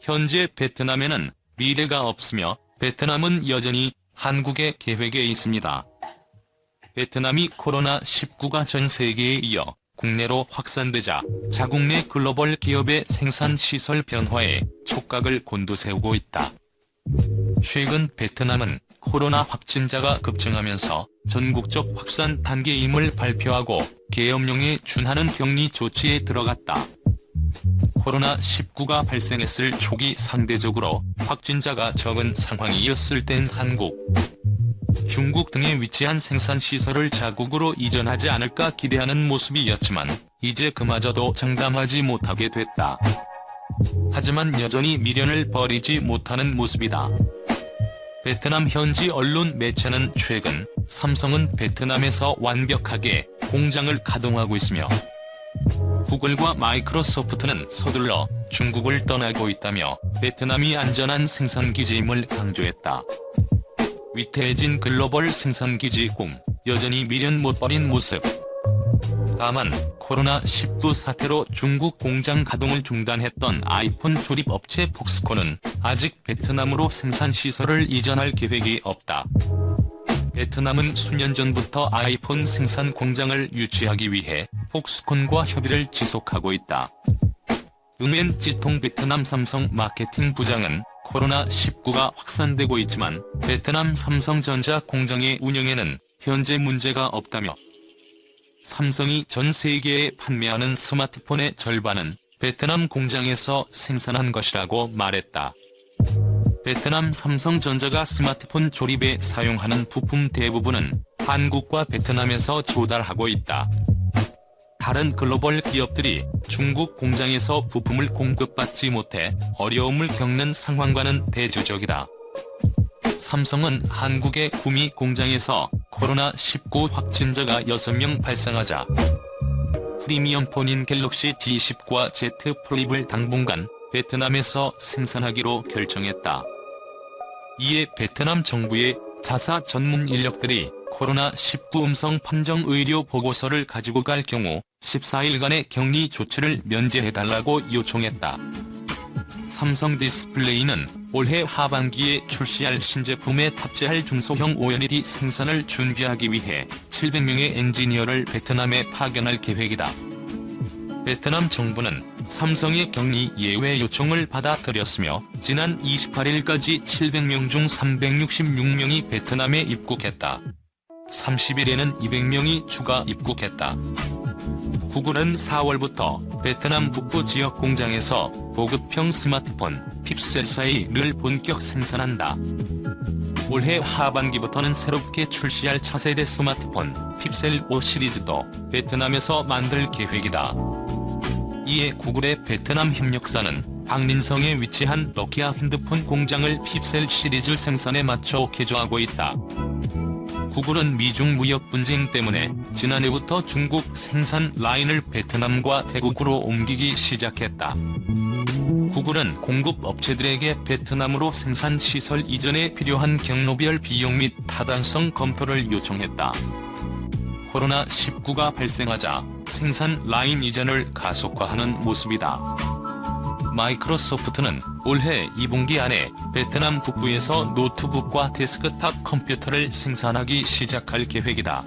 현재 베트남에는 미래가 없으며 베트남은 여전히 한국의 계획에 있습니다. 베트남이 코로나19가 전 세계에 이어 국내로 확산되자 자국 내 글로벌 기업의 생산시설 변화에 촉각을 곤두세우고 있다. 최근 베트남은 코로나 확진자가 급증하면서 전국적 확산 단계임을 발표하고 계엄령에 준하는 격리 조치에 들어갔다. 코로나19가 발생했을 초기 상대적으로 확진자가 적은 상황이었을 땐 한국, 중국 등에 위치한 생산시설을 자국으로 이전하지 않을까 기대하는 모습이었지만 이제 그마저도 장담하지 못하게 됐다. 하지만 여전히 미련을 버리지 못하는 모습이다. 베트남 현지 언론 매체는 최근 삼성은 베트남에서 완벽하게 공장을 가동하고 있으며 구글과 마이크로소프트는 서둘러 중국을 떠나고 있다며 베트남이 안전한 생산기지임을 강조했다. 위태해진 글로벌 생산기지 꿈, 여전히 미련 못 버린 모습. 다만 코로나19 사태로 중국 공장 가동을 중단했던 아이폰 조립 업체 폭스콘은 아직 베트남으로 생산시설을 이전할 계획이 없다. 베트남은 수년 전부터 아이폰 생산 공장을 유치하기 위해 폭스콘과 협의를 지속하고 있다. 응엔 찌통 베트남 삼성 마케팅 부장은 코로나19가 확산되고 있지만 베트남 삼성전자 공장의 운영에는 현재 문제가 없다며 삼성이 전 세계에 판매하는 스마트폰의 절반은 베트남 공장에서 생산한 것이라고 말했다. 베트남 삼성전자가 스마트폰 조립에 사용하는 부품 대부분은 한국과 베트남에서 조달하고 있다. 다른 글로벌 기업들이 중국 공장에서 부품을 공급받지 못해 어려움을 겪는 상황과는 대조적이다. 삼성은 한국의 구미 공장에서 코로나19 확진자가 6명 발생하자 프리미엄폰인 갤럭시 G10과 Z 플립을 당분간 베트남에서 생산하기로 결정했다. 이에 베트남 정부의 자사 전문 인력들이 코로나19 음성 판정 의료 보고서를 가지고 갈 경우 14일간의 격리 조치를 면제해달라고 요청했다. 삼성 디스플레이는 올해 하반기에 출시할 신제품에 탑재할 중소형 OLED 생산을 준비하기 위해 700명의 엔지니어를 베트남에 파견할 계획이다. 베트남 정부는 삼성의 격리 예외 요청을 받아들였으며 지난 28일까지 700명 중 366명이 베트남에 입국했다. 30일에는 200명이 추가 입국했다. 구글은 4월부터 베트남 북부 지역 공장에서 보급형 스마트폰 핍셀 4를 본격 생산한다. 올해 하반기부터는 새롭게 출시할 차세대 스마트폰 핍셀 5 시리즈도 베트남에서 만들 계획이다. 이에 구글의 베트남 협력사는 박린성에 위치한 노키아 핸드폰 공장을 핍셀 시리즈 생산에 맞춰 개조하고 있다. 구글은 미중 무역 분쟁 때문에 지난해부터 중국 생산 라인을 베트남과 태국으로 옮기기 시작했다. 구글은 공급 업체들에게 베트남으로 생산 시설 이전에 필요한 경로별 비용 및 타당성 검토를 요청했다. 코로나19가 발생하자 생산 라인 이전을 가속화하는 모습이다. 마이크로소프트는 올해 2분기 안에 베트남 북부에서 노트북과 데스크탑 컴퓨터를 생산하기 시작할 계획이다.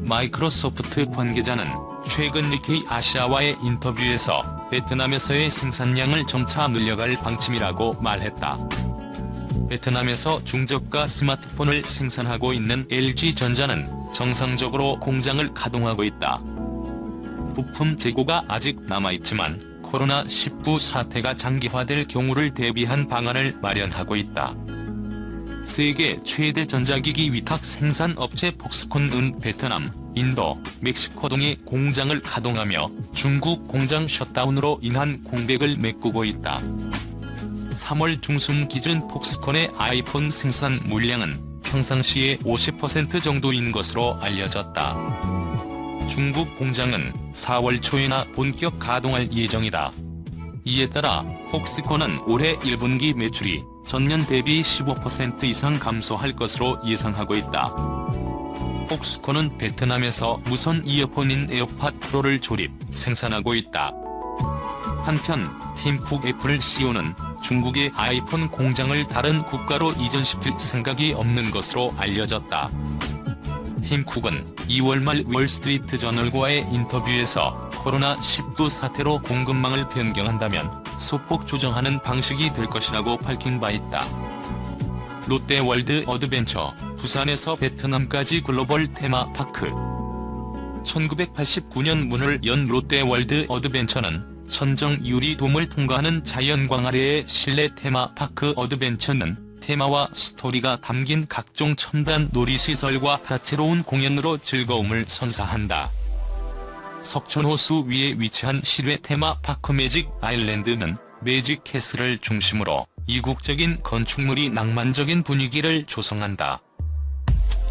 마이크로소프트 관계자는 최근 니케이 아시아와의 인터뷰에서 베트남에서의 생산량을 점차 늘려갈 방침이라고 말했다. 베트남에서 중저가 스마트폰을 생산하고 있는 LG전자는 정상적으로 공장을 가동하고 있다. 부품 재고가 아직 남아있지만 코로나19 사태가 장기화될 경우를 대비한 방안을 마련하고 있다. 세계 최대 전자기기 위탁 생산 업체 폭스콘은 베트남, 인도, 멕시코 등의 공장을 가동하며 중국 공장 셧다운으로 인한 공백을 메꾸고 있다. 3월 중순 기준 폭스콘의 아이폰 생산 물량은 평상시의 50% 정도인 것으로 알려졌다. 중국 공장은 4월 초에나 본격 가동할 예정이다. 이에 따라 폭스콘은 올해 1분기 매출이 전년 대비 15% 이상 감소할 것으로 예상하고 있다. 폭스콘은 베트남에서 무선 이어폰인 에어팟 프로를 조립, 생산하고 있다. 한편 팀쿡 애플 CEO는 중국의 아이폰 공장을 다른 국가로 이전시킬 생각이 없는 것으로 알려졌다. 팀 쿡은 2월 말 월스트리트 저널과의 인터뷰에서 코로나19 사태로 공급망을 변경한다면 소폭 조정하는 방식이 될 것이라고 밝힌 바 있다. 롯데월드 어드벤처, 부산에서 베트남까지 글로벌 테마파크. 1989년 문을 연 롯데월드 어드벤처는 천정 유리돔을 통과하는 자연광아래의 실내 테마파크. 어드벤처는 테마와 스토리가 담긴 각종 첨단 놀이시설과 다채로운 공연으로 즐거움을 선사한다. 석촌호수 위에 위치한 실외 테마파크 매직 아일랜드는 매직 캐슬을 중심으로 이국적인 건축물이 낭만적인 분위기를 조성한다.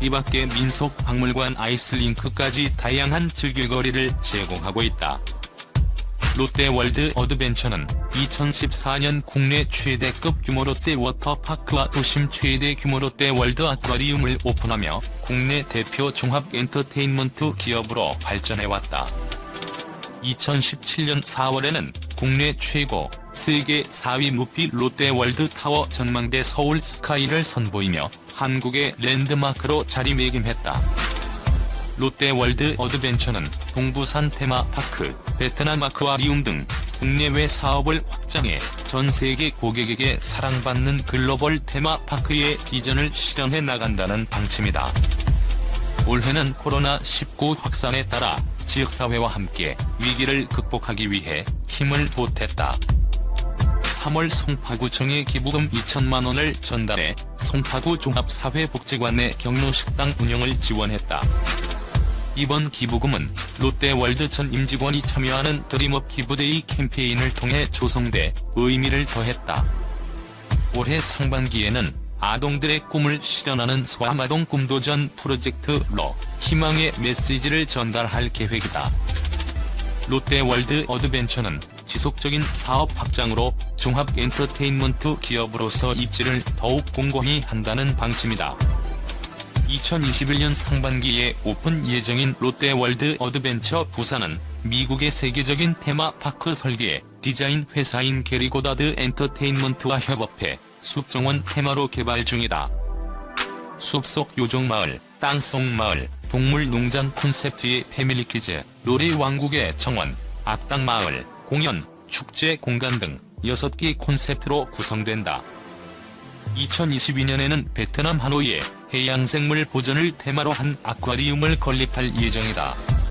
이밖에 민속 박물관 아이스링크까지 다양한 즐길거리를 제공하고 있다. 롯데월드 어드벤처는 2014년 국내 최대급 규모 롯데 워터파크와 도심 최대 규모 롯데월드 아쿠아리움을 오픈하며 국내 대표 종합 엔터테인먼트 기업으로 발전해왔다. 2017년 4월에는 국내 최고, 세계 4위 높이 롯데월드 타워 전망대 서울 스카이를 선보이며 한국의 랜드마크로 자리매김했다. 롯데월드 어드벤처는 동부산 테마파크, 베트남 아쿠아리움 등 국내외 사업을 확장해 전 세계 고객에게 사랑받는 글로벌 테마파크의 비전을 실현해 나간다는 방침이다. 올해는 코로나19 확산에 따라 지역사회와 함께 위기를 극복하기 위해 힘을 보탰다. 3월 송파구청에 기부금 2천만 원을 전달해 송파구 종합사회복지관 내 경로식당 운영을 지원했다. 이번 기부금은 롯데월드 전 임직원이 참여하는 드림업 기부데이 캠페인을 통해 조성돼 의미를 더했다. 올해 상반기에는 아동들의 꿈을 실현하는 소아마동 꿈도전 프로젝트로 희망의 메시지를 전달할 계획이다. 롯데월드 어드벤처는 지속적인 사업 확장으로 종합 엔터테인먼트 기업으로서 입지를 더욱 공고히 한다는 방침이다. 2021년 상반기에 오픈 예정인 롯데월드 어드벤처 부산은 미국의 세계적인 테마파크 설계, 디자인 회사인 게리고다드 엔터테인먼트와 협업해 숲정원 테마로 개발 중이다. 숲속 요정마을, 땅속 마을, 동물농장 콘셉트의 패밀리키즈, 놀이왕국의 정원, 악당마을, 공연, 축제 공간 등 6개 콘셉트로 구성된다. 2022년에는 베트남 하노이에 해양생물 보전을 테마로 한 아쿠아리움을 건립할 예정이다.